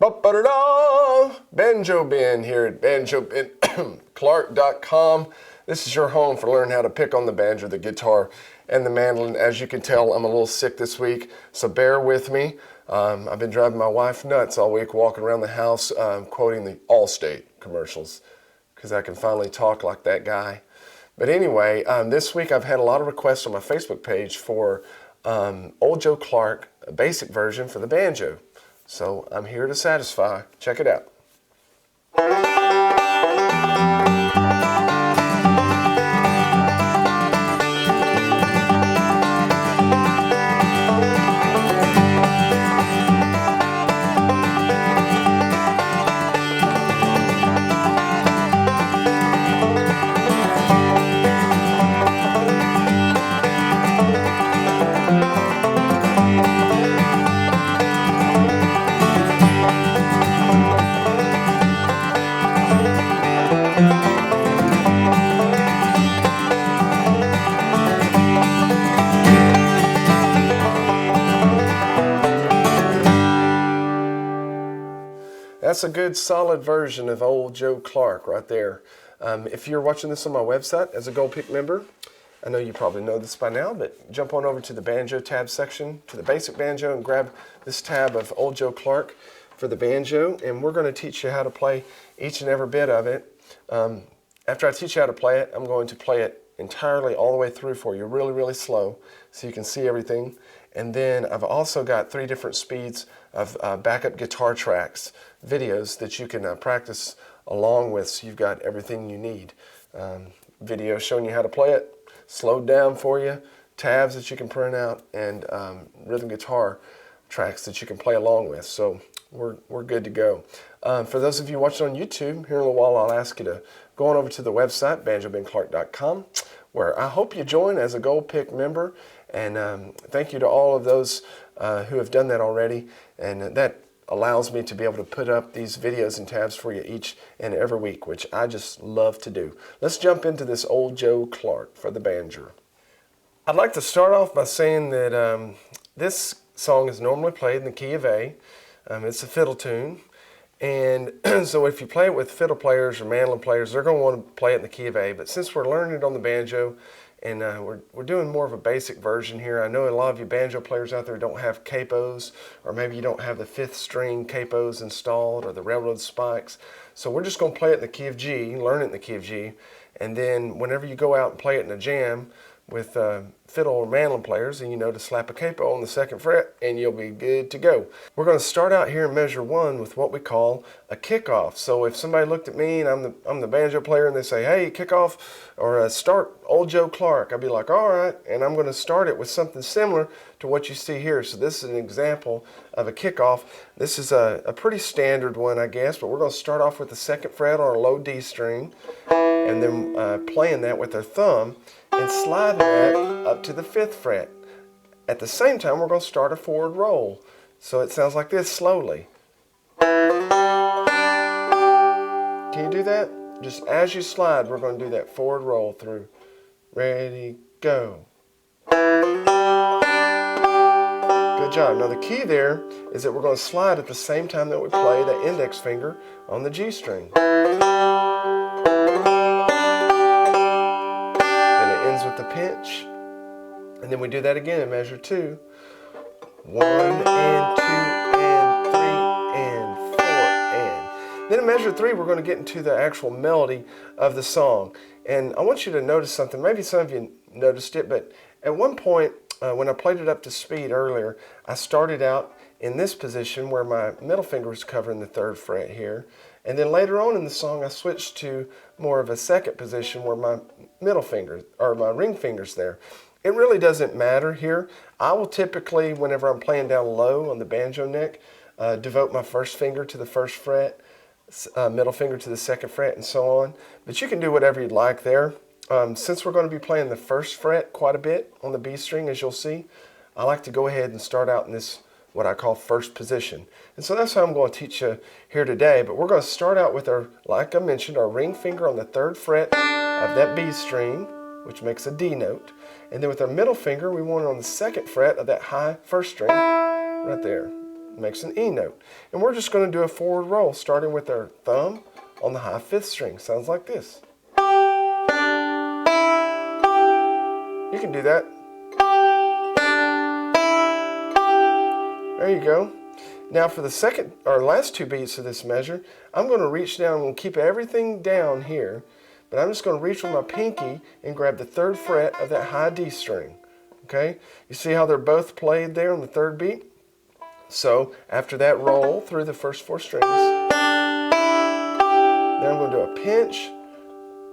Ba-ba-da-da! Banjo Ben here at banjobenclark.com. This is your home for learning how to pick on the banjo, the guitar, and the mandolin. As you can tell, I'm a little sick this week, so bear with me. I've been driving my wife nuts all week, walking around the house, quoting the Allstate commercials, because I can finally talk like that guy. But anyway, this week I've had a lot of requests on my Facebook page for Old Joe Clark, a basic version for the banjo. So I'm here to satisfy. Check it out. That's a good solid version of Old Joe Clark right there. If you're watching this on my website as a Gold Pick member, I know you probably know this by now, but jump on over to the banjo tab section, to the basic banjo, and grab this tab of Old Joe Clark for the banjo, and we're going to teach you how to play each and every bit of it. After I teach you how to play it, I'm going to play it entirely all the way through for you, really, really slow, so you can see everything. And then I've also got 3 different speeds of backup guitar tracks, videos that you can practice along with, so you've got everything you need. Videos showing you how to play it, slowed down for you, tabs that you can print out, and rhythm guitar tracks that you can play along with. So we're good to go. For those of you watching on YouTube, here in a little while I'll ask you to go on over to the website, banjobenclark.com, where I hope you join as a Gold Pick member. And thank you to all of those who have done that already. And that allows me to be able to put up these videos and tabs for you each and every week, which I just love to do. Let's jump into this Old Joe Clark for the banjo. I'd like to start off by saying that this song is normally played in the key of A. It's a fiddle tune. And so if you play it with fiddle players or mandolin players, they're going to want to play it in the key of A. But since we're learning it on the banjo, and we're doing more of a basic version here. I know a lot of you banjo players out there don't have capos, or maybe you don't have the 5th string capos installed, or the railroad spikes. So we're just going to play it in the key of G, learn it in the key of G, and then whenever you go out and play it in a jam with fiddle or mandolin players, and you know to slap a capo on the 2nd fret, and you'll be good to go. We're going to start out here in measure 1 with what we call a kickoff. So if somebody looked at me and I'm the banjo player, and they say, "Hey, kickoff," or start Old Joe Clark, I'd be like, "All right," and I'm going to start it with something similar to what you see here. So this is an example of a kickoff. This is a pretty standard one, I guess, but we're going to start off with the 2nd fret on a low D string, and then playing that with our thumb and sliding that up to the 5th fret. At the same time, we're going to start a forward roll. So it sounds like this slowly. Can you do that? Just as you slide, we're going to do that forward roll through. Ready, go. Good job. Now the key there is that we're going to slide at the same time that we play the index finger on the G string. Ends with the pinch, and then we do that again in measure 2. 1 and 2 and 3 and 4 and. Then in measure 3 we're going to get into the actual melody of the song. And I want you to notice something. Maybe some of you noticed it, but at one point when I played it up to speed earlier, I started out in this position where my middle finger was covering the 3rd fret here. And then later on in the song, I switched to more of a 2nd position where my middle finger, or my ring finger's there. It really doesn't matter here. I will typically, whenever I'm playing down low on the banjo neck, devote my 1st finger to the 1st fret, middle finger to the 2nd fret, and so on. But you can do whatever you'd like there. Since we're going to be playing the 1st fret quite a bit on the B string, as you'll see, I like to go ahead and start out in this what I call 1st position. And so that's how I'm going to teach you here today. But we're going to start out with our, like I mentioned, our ring finger on the 3rd fret of that B string, which makes a D note. And then with our middle finger, we want it on the 2nd fret of that high 1st string right there. makes an E note. And we're just going to do a forward roll, starting with our thumb on the high fifth string. Sounds like this. You can do that. There you go. Now for the second or last two beats of this measure, I'm going to reach down and keep everything down here, but I'm just going to reach with my pinky and grab the 3rd fret of that high D string. Okay? You see how they're both played there on the 3rd beat? So after that roll through the first 4 strings, then I'm going to do a pinch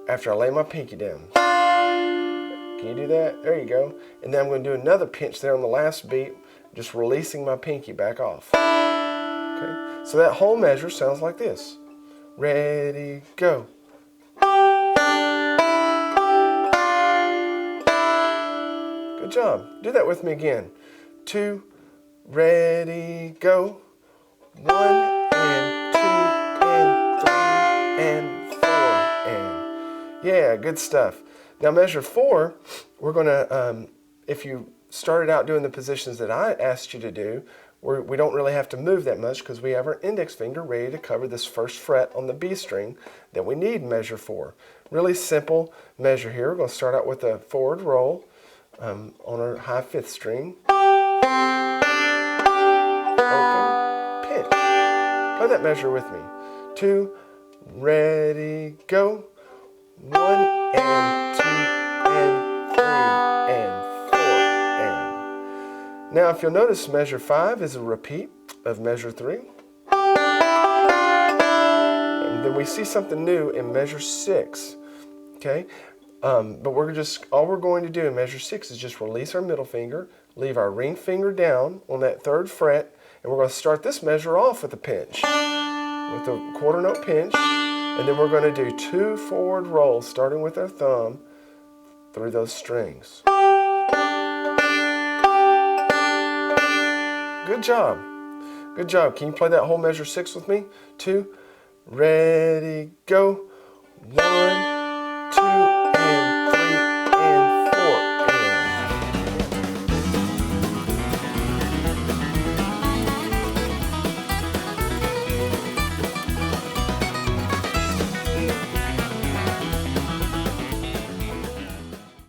after I lay my pinky down. Can you do that? There you go. And then I'm going to do another pinch there on the last beat, just releasing my pinky back off. Okay? So that whole measure sounds like this. Ready, go. Good job. Do that with me again. 2, ready, go. 1 and 2 and 3 and 4 and. Yeah, good stuff. Now measure 4, we're going to, if you started out doing the positions that I asked you to do, we don't really have to move that much because we have our index finger ready to cover this 1st fret on the B string that we need measure 4. Really simple measure here. We're going to start out with a forward roll on our high 5th string. Open, pinch. Play that measure with me. 2, ready, go. 1 and 2 and 3 and 4 and. Now if you'll notice, measure 5 is a repeat of measure 3. And then we see something new in measure 6. Okay? But all we're going to do in measure 6 is just release our middle finger, leave our ring finger down on that 3rd fret, and we're going to start this measure off with a pinch, with a quarter note pinch, and then we're going to do 2 forward rolls, starting with our thumb through those strings. Good job. Good job. Can you play that whole measure 6 with me? 2, ready, go. 1, 2,